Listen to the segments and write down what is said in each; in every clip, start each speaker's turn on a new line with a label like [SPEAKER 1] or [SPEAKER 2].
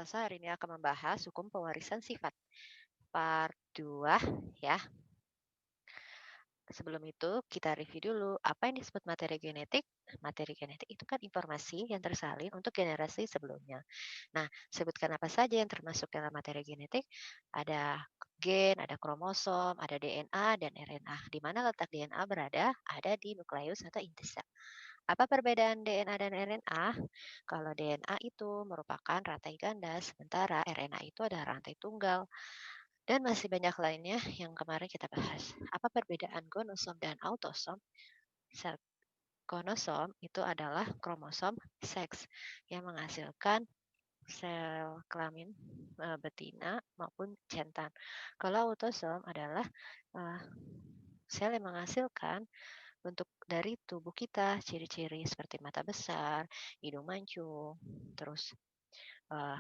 [SPEAKER 1] Elsa hari ini akan membahas hukum pewarisan sifat part 2 ya. Sebelum itu kita review dulu apa yang disebut materi genetik. Materi genetik itu kan informasi yang tersalin untuk generasi sebelumnya. Nah, sebutkan apa saja yang termasuk dalam materi genetik. Ada gen, ada kromosom, ada DNA dan RNA. Di mana letak DNA berada? Ada di nukleus atau inti sel. Apa perbedaan DNA dan RNA? Kalau DNA itu merupakan rantai ganda, sementara RNA itu adalah rantai tunggal. Dan masih banyak lainnya yang kemarin kita bahas. Apa perbedaan gonosom dan autosom? Sel gonosom itu adalah kromosom seks yang menghasilkan sel kelamin betina maupun jantan. Kalau autosom adalah eh, sel yang menghasilkan bentuk dari tubuh kita, ciri-ciri seperti mata besar, hidung mancung, terus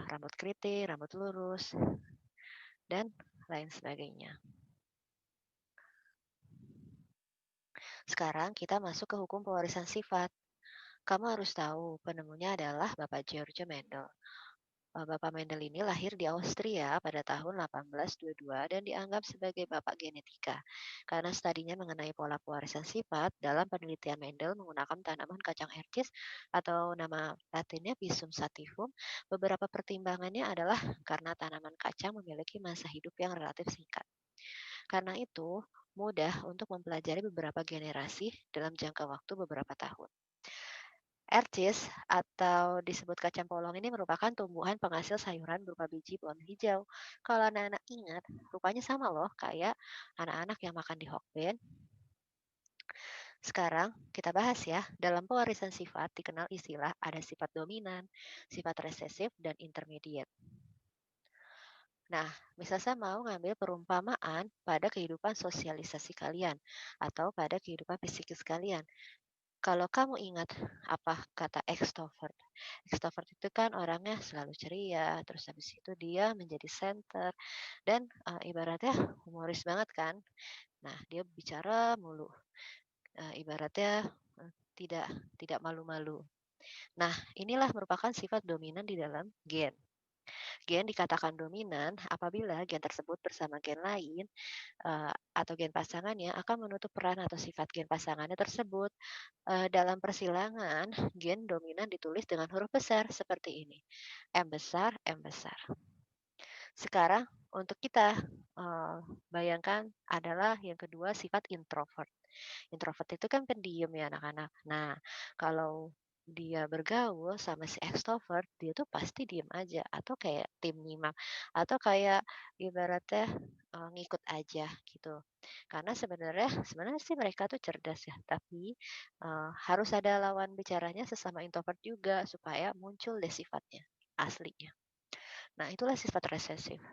[SPEAKER 1] rambut keriting, rambut lurus, dan lain sebagainya. Sekarang kita masuk ke hukum pewarisan sifat. Kamu harus tahu, penemunya adalah Bapak George Mendel. Bapak Mendel ini lahir di Austria pada tahun 1822 dan dianggap sebagai bapak genetika karena studinya mengenai pola pewarisan sifat dalam penelitian Mendel menggunakan tanaman kacang ercis atau nama latinnya Pisum sativum. Beberapa pertimbangannya adalah karena tanaman kacang memiliki masa hidup yang relatif singkat. Karena itu, mudah untuk mempelajari beberapa generasi dalam jangka waktu beberapa tahun. Ercis atau disebut kacang polong ini merupakan tumbuhan penghasil sayuran berupa biji pohon hijau. Kalau anak-anak ingat, rupanya sama loh kayak anak-anak yang makan di Hokben. Sekarang kita bahas ya, dalam pewarisan sifat dikenal istilah ada sifat dominan, sifat resesif, dan intermediate. Nah, misal saya mau ngambil perumpamaan pada kehidupan sosialisasi kalian atau pada kehidupan psikis kalian. Kalau kamu ingat apa kata extrovert? Extrovert itu kan orangnya selalu ceria, terus habis itu dia menjadi center dan ibaratnya humoris banget kan. Nah, dia bicara mulu. Ibaratnya tidak tidak malu-malu. Nah, inilah merupakan sifat dominan di dalam gen. Gen dikatakan dominan apabila gen tersebut bersama gen lain atau gen pasangannya akan menutup peran atau sifat gen pasangannya tersebut. Dalam persilangan, gen dominan ditulis dengan huruf besar seperti ini. M besar, M besar. Sekarang untuk kita bayangkan adalah yang kedua sifat introvert. Introvert itu kan pendiam ya anak-anak. Nah, kalau dia bergaul sama si extrovert, dia tuh pasti diem aja atau kayak tim nyimak atau kayak ibaratnya ngikut aja gitu. Karena sebenarnya sebenarnya sih mereka tuh cerdas ya, tapi harus ada lawan bicaranya sesama introvert juga supaya muncul deh sifatnya aslinya. Nah, itulah sifat resesif,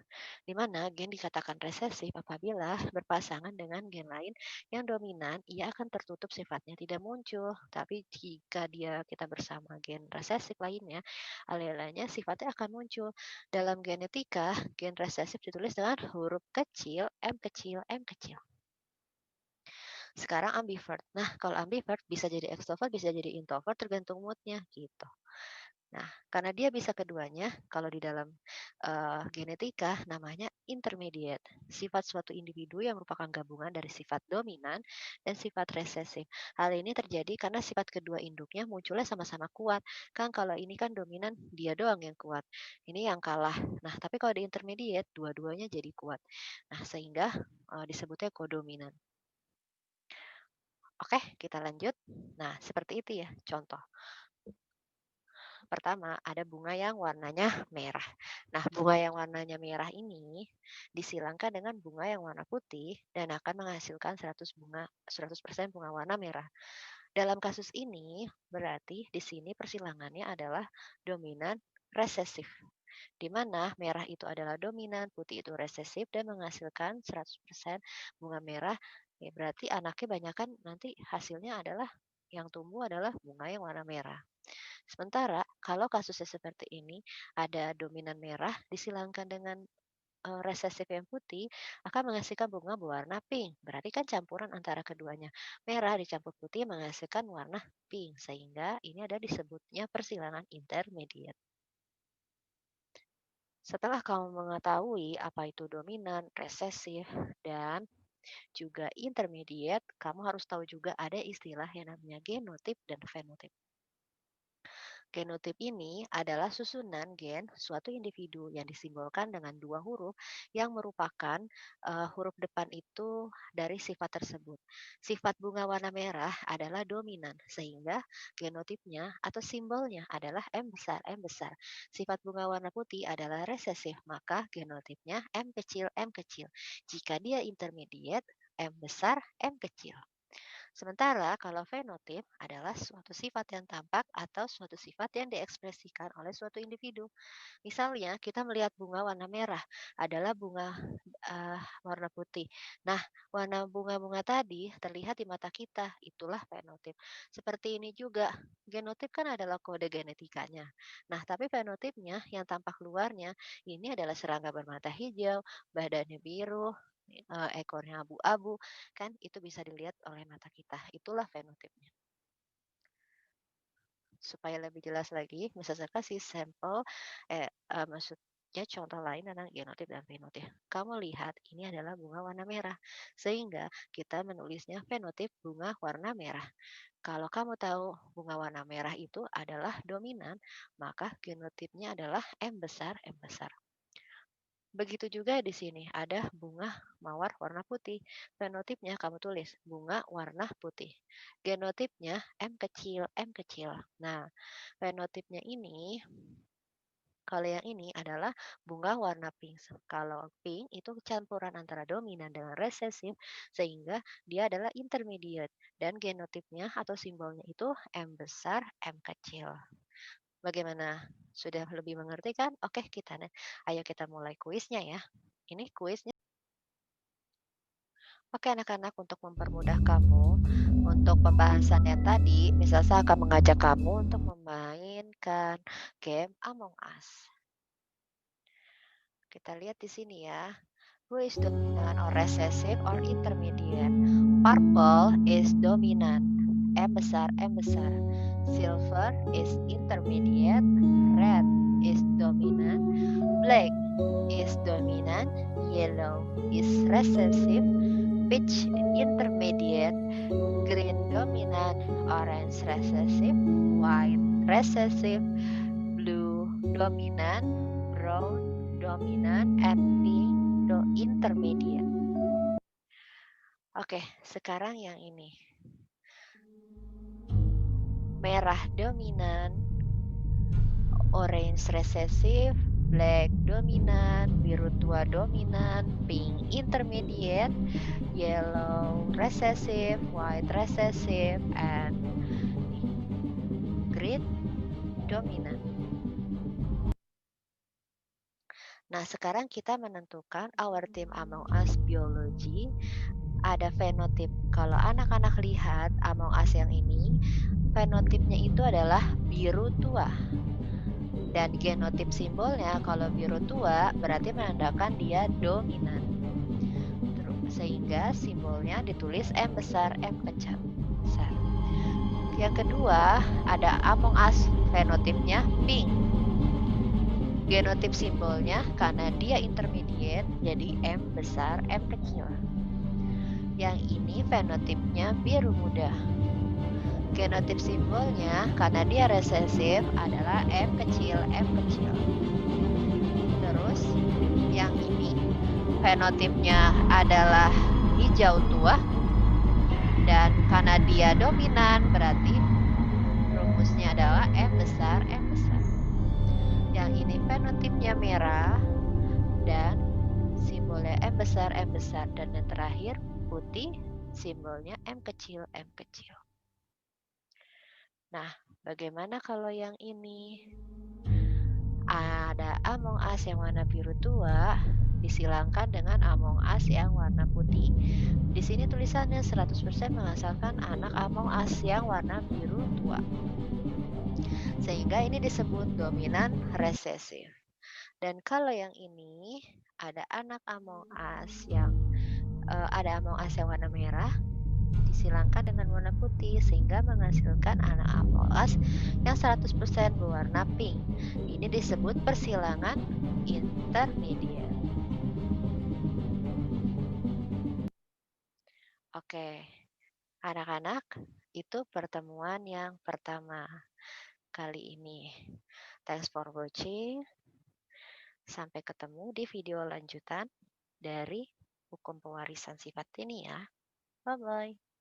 [SPEAKER 1] di mana gen dikatakan resesif apabila berpasangan dengan gen lain yang dominan, ia akan tertutup sifatnya tidak muncul. Tapi jika kita bersama gen resesif lainnya, alelanya sifatnya akan muncul. Dalam genetika, gen resesif ditulis dengan huruf kecil, M kecil, M kecil. Sekarang ambivert. Nah, kalau ambivert bisa jadi extrovert, bisa jadi introvert, tergantung moodnya gitu. Nah, karena dia bisa keduanya, kalau di dalam genetika namanya intermediate, sifat suatu individu yang merupakan gabungan dari sifat dominan dan sifat resesif. Hal ini terjadi karena sifat kedua induknya munculnya sama-sama kuat. Kan kalau ini kan dominan, dia doang yang kuat. Ini yang kalah. Nah, tapi kalau di intermediate, dua-duanya jadi kuat. Nah, sehingga disebutnya kodominan. Oke, kita lanjut. Nah, seperti itu ya contoh. Pertama, ada bunga yang warnanya merah. Nah, bunga yang warnanya merah ini disilangkan dengan bunga yang warna putih dan akan menghasilkan 100% bunga warna merah. Dalam kasus ini, berarti di sini persilangannya adalah dominan resesif, di mana merah itu adalah dominan, putih itu resesif dan menghasilkan 100% bunga merah. Ya, berarti anaknya banyak kan nanti hasilnya adalah yang tumbuh adalah bunga yang warna merah. Sementara kalau kasusnya seperti ini, ada dominan merah disilangkan dengan resesif yang putih akan menghasilkan bunga berwarna pink. Berarti kan campuran antara keduanya. Merah dicampur putih menghasilkan warna pink. Sehingga ini ada disebutnya persilangan intermediate. Setelah kamu mengetahui apa itu dominan, resesif, dan juga intermediate, kamu harus tahu juga ada istilah yang namanya genotip dan fenotip. Genotip ini adalah susunan gen suatu individu yang disimbolkan dengan dua huruf yang merupakan huruf depan itu dari sifat tersebut. Sifat bunga warna merah adalah dominan, sehingga genotipnya atau simbolnya adalah M besar, M besar. Sifat bunga warna putih adalah resesif, maka genotipnya M kecil, M kecil. Jika dia intermediate, M besar, M kecil. Sementara kalau fenotip adalah suatu sifat yang tampak atau suatu sifat yang diekspresikan oleh suatu individu. Misalnya kita melihat bunga warna merah adalah bunga warna putih. Nah, warna bunga-bunga tadi terlihat di mata kita, itulah fenotip. Seperti ini juga, genotip kan adalah kode genetikanya. Nah, tapi fenotipnya yang tampak luarnya ini adalah serangga bermata hijau, badannya biru, ekornya abu-abu, kan itu bisa dilihat oleh mata kita. Itulah fenotipnya. Supaya lebih jelas lagi, bisa saya kasih sampel, maksudnya contoh lain tentang genotip dan fenotip. Kamu lihat ini adalah bunga warna merah, sehingga kita menulisnya fenotip bunga warna merah. Kalau kamu tahu bunga warna merah itu adalah dominan, maka genotipnya adalah M besar, M besar. Begitu juga di sini ada bunga mawar warna putih. Fenotipnya kamu tulis bunga warna putih. Genotipnya M kecil, M kecil. Nah, fenotipnya ini, kalau yang ini adalah bunga warna pink. Kalau pink itu campuran antara dominan dengan resesif, sehingga dia adalah intermediate. Dan genotipnya atau simbolnya itu M besar, M kecil. Bagaimana? Sudah lebih mengerti kan? Oke, ayo kita mulai kuisnya ya. Ini kuisnya. Oke anak-anak, untuk mempermudah kamu untuk pembahasan yang tadi, misal saya akan mengajak kamu untuk memainkan game Among Us. Kita lihat di sini ya. Who is dominant or recessive or intermediate? Purple is dominant. M besar, M besar. Silver is intermediate. Red is dominant. Black is dominant. Yellow is recessive. Peach intermediate. Green dominant. Orange recessive. White recessive. Blue dominant. Brown dominant. And pink intermediate. Oke, sekarang yang ini. Merah dominan, orange recessive, black dominan, biru tua dominan, pink intermediate, yellow recessive, white recessive, and green dominant. Nah, sekarang kita menentukan our team Among Us Biology. Ada fenotip. Kalau anak-anak lihat Among Us yang ini, fenotipnya itu adalah biru tua. Dan genotip simbolnya kalau biru tua berarti menandakan dia dominan. Sehingga simbolnya ditulis M besar, M kecil. Besar. Yang kedua, ada Among Us fenotipnya pink. Genotip simbolnya karena dia intermediate jadi M besar, M kecil. Yang ini fenotipnya biru muda. Genotip simbolnya karena dia resesif adalah M kecil, M kecil. Terus yang ini fenotipnya adalah hijau tua. Dan karena dia dominan berarti rumusnya adalah M besar, M besar. Yang ini fenotipnya merah dan simbolnya M besar, M besar. Dan yang terakhir putih, simbolnya M kecil, M kecil. Nah, bagaimana kalau yang ini? Ada Among Us yang warna biru tua disilangkan dengan Among Us yang warna putih. Di sini tulisannya 100% mengasalkan anak Among Us yang warna biru tua. Sehingga ini disebut dominan resesif. Dan kalau yang ini ada anak Among Us yang warna merah disilangkan dengan warna putih sehingga menghasilkan anak Among Us yang 100% berwarna pink. Ini disebut persilangan intermediate. Oke, anak-anak, itu pertemuan yang pertama kali ini. Thanks for watching. Sampai ketemu di video lanjutan dari hukum pewarisan sifat ini ya. Bye-bye.